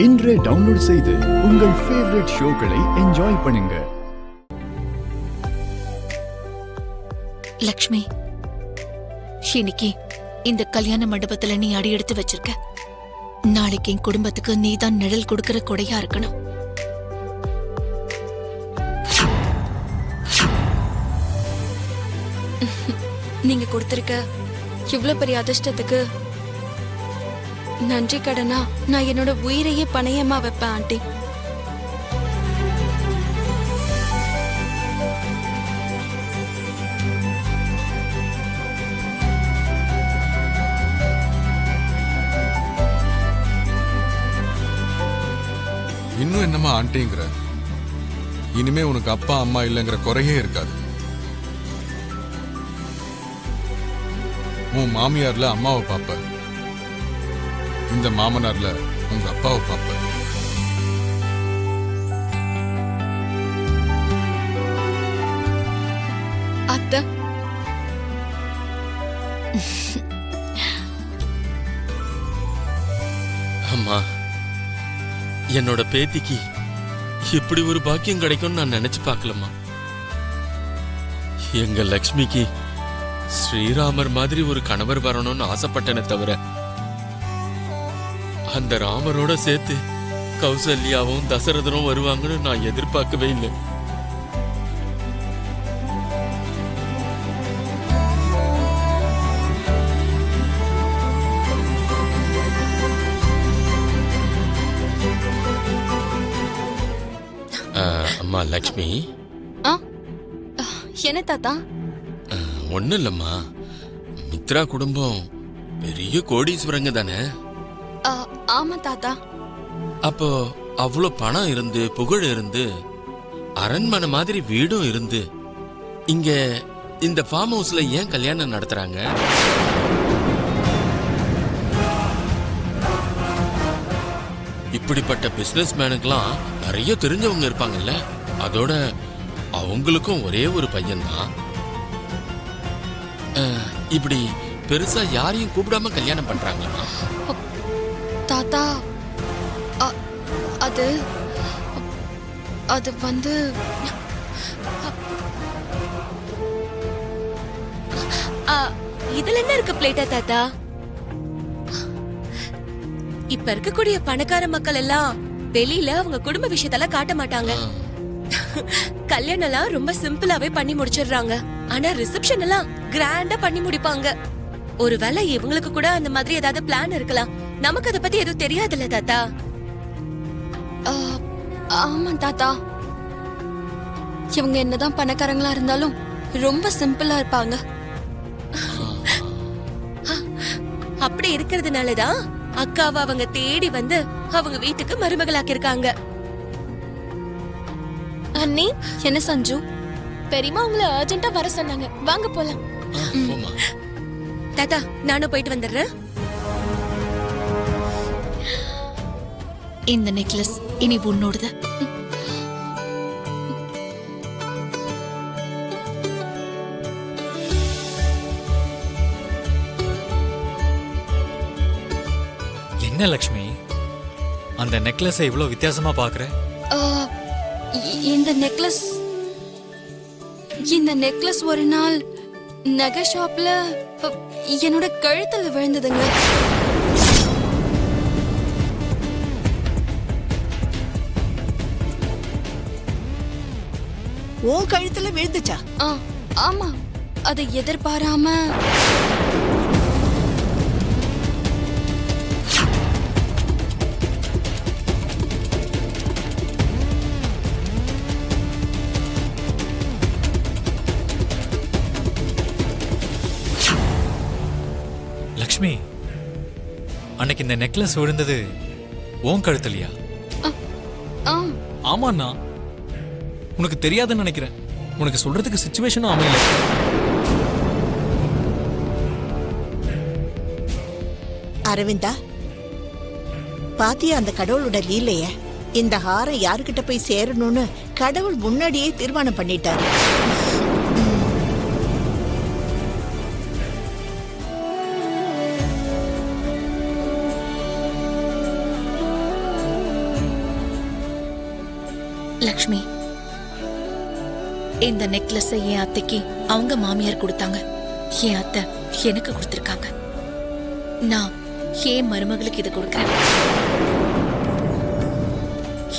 இன்றே டவுன்லோட் செய்து உங்கள் ஃபேவரட் ஷோக்களை என்ஜாய் பண்ணுங்க. லக்ஷ்மி, இன்னைக்கு இந்த கல்யாண மண்டபத்துல நீ அடி எடுத்து வச்சிருக்க. நாளைக்கு என் குடும்பத்துக்கு நீதான் நிழல் கொடுக்கிற கொடையா இருக்கணும். நீங்க கொடுத்திருக்க இவ்வளவு பெரிய அதிர்ஷ்டத்துக்கு நன்றி கடனா நான் என்னோட உயிரையே பணயமா வைப்பேன் ஆண்டி. இன்னும் என்னமா ஆண்டிங்கிற? இனிமே உனக்கு அப்பா அம்மா இல்லைங்கிற குறையே இருக்காது. உன் மாமியார்ல அம்மாவை பாப்ப, இந்த மாமனார்ல உங்க அப்பாவை பாப்ப. அத்தை, அம்மா, என்னோட பேத்திக்கு இப்படி ஒரு பாக்கியம் கிடைக்கும்னு நான் நினைச்சு பார்க்கலம்மா. எங்க லக்ஷ்மிக்கு ஸ்ரீராமர் மாதிரி ஒரு கணவர் வரணும்னு ஆசைப்பட்டனே தவிர அந்த ராமரோட சேர்த்து கௌசல்யாவும் தசரதனும் வருவாங்கன்னு நான் எதிர்பார்க்கவே இல்லை. அம்மா லக்ஷ்மி. என்ன தாத்தா? ஒன்னும் இல்லம்மா, மித்ரா குடும்பம் பெரிய கோடீஸ்வரங்க தானே? ஆமா தாத்தா. அப்போ அவ்வளோ பணம் இருந்து புகழ் இருந்து அரண்மனை மாதிரி வீடும் இருந்து இங்க இந்த ஃபார்ம் ஹவுஸ்ல ஏன் கல்யாணம் நடத்துறாங்க? இப்படிப்பட்ட பிசினஸ் மேனுக்கெல்லாம் நிறைய தெரிஞ்சவங்க இருப்பாங்கல்ல. அதோட அவங்களுக்கும் ஒரே ஒரு பையன்தான். இப்படி பெருசா யாரையும் கூப்பிடாம கல்யாணம் பண்றாங்களா தாத்தா? அது அது வந்து இதுல என்ன இருக்கு பிளேட்டா தாத்தா? இப்ப இருக்கக்கூடிய பணக்கார மக்கள் எல்லாம் வெளியில அவங்க குடும்ப விஷயத்தெல்லாம் காட்ட மாட்டாங்க. கல்யாணம் எல்லாம் ரொம்ப சிம்பிளாவே பண்ணி முடிச்சிடுறாங்க. ஆனா ரிசப்ஷன் எல்லாம் கிராண்டா பண்ணி முடிப்பாங்க. ஒருவேளை இவங்களுக்கு கூட அந்த மாதிரி ஏதாவது பிளான் இருக்கலாம். நமக்கு அதை பத்தி எதுவும் தெரியாதுல்ல தாத்தா? ஆமா தாத்தா, இவங்க என்னதான் பணக்காரங்களா இருந்தாலும் ரொம்ப சிம்பிளா இருப்பாங்க. அப்படி இருக்கிறதுனாலதான் அக்காவை அவங்க தேடி வந்து அவங்க வீட்டுக்கு மருமகளாக்கி இருக்காங்க. அண்ணி, என்ன சஞ்சு? பெரியமா உங்களை அர்ஜென்ட்டா வர சொன்னாங்க, வாங்க போலாம். தாத்தா, நானும் போயிட்டு வந்துடுறேன். இந்த நெக்லஸ் இனி உன்னோடுது. என்ன லக்ஷ்மி, அந்த நெக்லஸை இவ்வளவு வித்தியாசமா பாக்குற? இந்த நெக்லஸ் ஒரு நாள் நகை ஷாப்ல என்னோட கழுத்துல விழுந்ததுங்க. உன் கழுத்துல விழுந்துச்சா? ஆமா, அதை எதிர்பாராம லக்ஷ்மி, அன்னைக்கு இந்த நெக்லஸ் விழுந்தது உன் கழுத்துலையா? ஆமாண்ணா, உனக்கு தெரியாதுன்னு நினைக்கிறேன். உனக்கு சொல்றதுக்கு சிச்சுவேஷனும் அமையல. அரவிந்தா, பாத்தியா அந்த கடவுளோட லீலைய? இந்த ஹாரம் யாருக்கிட்ட போய் சேரணும்னு கடவுள் முன்னாடியே தீர்மானம் பண்ணிட்டாரு. லக்ஷ்மி, இந்த நெக்லஸ் என் அத்தைக்கு அவங்க மாமியார் கொடுத்தாங்க. என் அத்தை எனக்கு கொடுத்திருக்காங்க. நான் என் மருமகளுக்கு இதை கொடுக்கறேன்.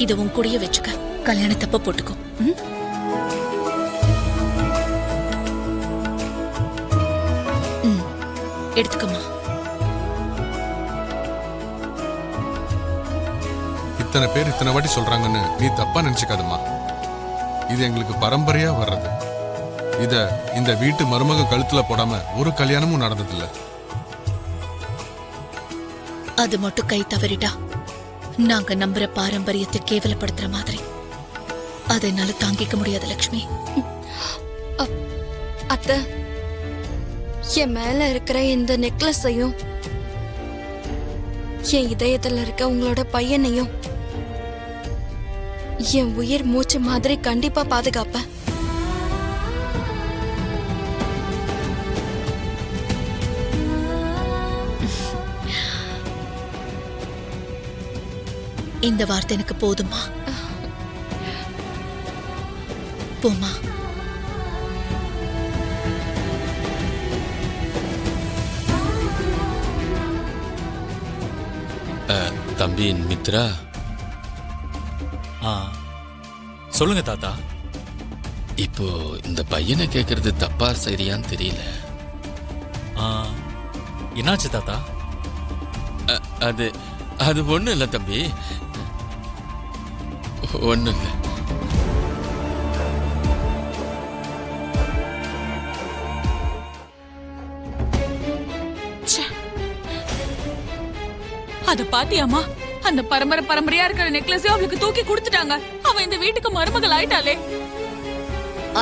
இதை உன் கூடயே வச்சுக்க. கல்யாணத்தப்ப போட்டுக்கோ. ம்? ம், எடுத்துக்கம்மா. இத்தனை பேர் இத்தனை வாட்டி சொல்றாங்கன்னு நீ தப்பா நினைச்சுக்காதம்மா. இது எங்களுக்கு பரம்பரையா வர்றது. இத இந்த வீட்டு மருமக கழுத்துல போடாம ஒரு கல்யாணமும் நடந்ததில்ல. அது மட்டும் கை தவறிட்டா நாங்க நம்புற பாரம்பரியத்தை கேவலப்படுத்துற மாதிரி. அதை என்னால தாங்கிக்க முடியாது லக்ஷ்மி. அத்தை, என் மேல இருக்கிற இந்த நெக்லஸையும் என் இதயத்துல இருக்க உங்களோட பையனையும் என் உயிர் மூச்சு மாதிரி கண்டிப்பா பாதுகாப்பேன். இந்த வார்த்தை எனக்கு போதுமா? போமா. தம்பி மித்ரா, ஆ, சொல்லுங்க தாத்தா. இப்போ இந்த பையனை கேக்குறது தப்பா சரியான்னு தெரியல. ஆ, என்னாச்சு தாத்தா? அது அது ஒண்ணும் இல்ல தம்பி, ஒண்ணும் இல்ல. அத பாத்தியாமா? அந்த பரம்பரையா இருக்கிற நெக்லஸ் அவளுக்கு தூக்கி கொடுத்துட்டாங்க. அவ இந்த வீட்டுக்கு மருமகள் ஆயிட்டாளே.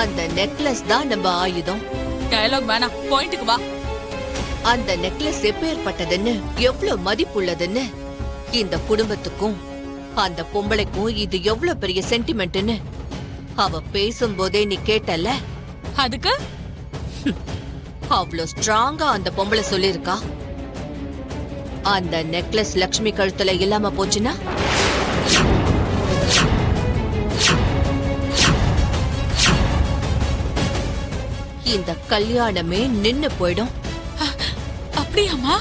அந்த நெக்லஸ் தான் நம்ம ஆயுதம். டயலாக் வேணாம், பாயிண்ட்டுக்கு வா. அந்த நெக்லஸ் எப்பேற்பட்டதுன்னு, எவ்வளவு மதிப்புள்ளதுன்னு, இந்த குடும்பத்துக்கும் அந்த பொம்பளைக்கும் இது எவ்வளவு பெரிய சென்டிமெண்ட்னு அவ பேசும்போதே நீ கேட்டல. அதுக்கு அவ்வளவு ஸ்ட்ராங்கா அந்த பொம்பளை சொல்லிருக்கா. அந்த நெக்லஸ் லக்ஷ்மி கழுத்துல இல்லாம போச்சுன்னா இந்த கல்யாணமே நின்னு போயிடும். அப்படியாமா?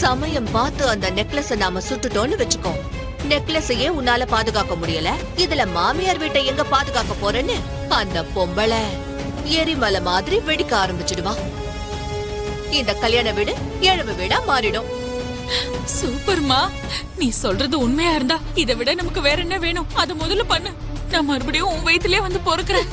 சமயம் பார்த்து அந்த நெக்லஸ் நாம சுட்டுட்டோம்னு வெச்சுக்கோ. நெக்லஸையே உன்னால பாதுகாக்க முடியல, இதுல மாமியார் வீட்டை எங்க பாதுகாக்க போறேன்னு அந்த பொம்பளை எரிமலை மாதிரி வெடிக்க ஆரம்பிச்சிடுவா. இந்த கல்யாண வீடு எழுவு வீடா மாறிடும். சூப்பர்மா, நீ சொல்றது உண்மையா இருந்தா இதை விட நமக்கு வேற என்ன வேணும்? அது முதல்ல பண்ணு. நான் மறுபடியும் உன் வயித்திலே வந்து பொறுக்கிறேன்.